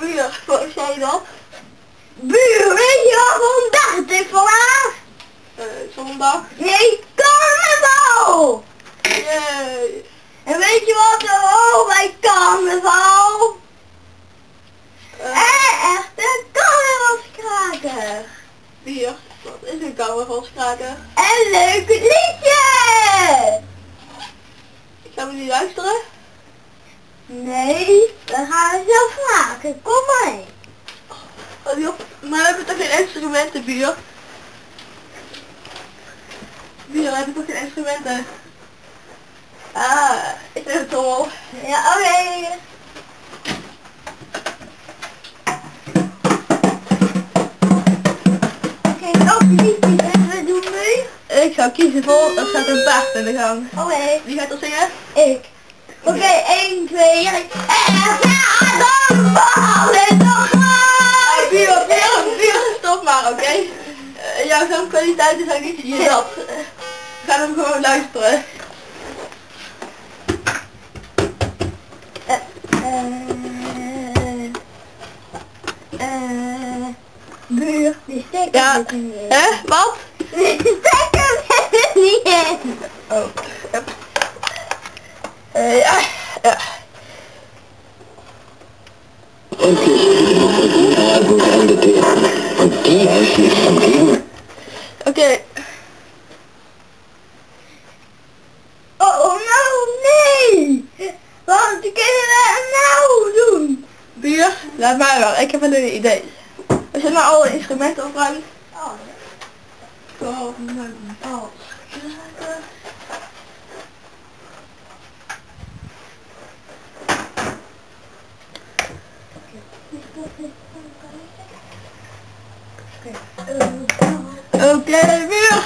Buur, wat zei je dat? Buur, weet je wat vandaag het is vandaag? Zondag. Nee, carnaval! Jee. En weet je wat er ook bij carnaval? Echte carnavalskraker. Buur, wat is een carnavalskraker? En leuk liedje! Gaan we niet luisteren? Nee, we gaan het zelf maken. Kom maar heen. Oh, joh. Maar we hebben toch geen instrumenten, buur? Buur, we hebben toch geen instrumenten? Ah, ik heb het al. Ja, oké. Oké, ook liedjes en we doen nu. Ik zou kiezen voor, er staat een paard in de gang. Oké. Wie gaat er zingen? Ik. Oké, 1, 2, 3. En ja, dan vallen toch maar. Buur, stop maar, oké? Jouw zangkwaliteit is ook niet hier dat. We gaan hem gewoon luisteren. Buur, die stekker Ja, zit er niet in. hè? Wat? Die stekker zit er niet in. Oh, yep. Ja, ja. Oké. Oh, nou, nee. Wat kunnen we nou doen? Buur, laat mij wel. Ik heb wel een idee. We zijn nou alle instrumenten opruimen. Oh, Oh, nee. oh. Oké, buur.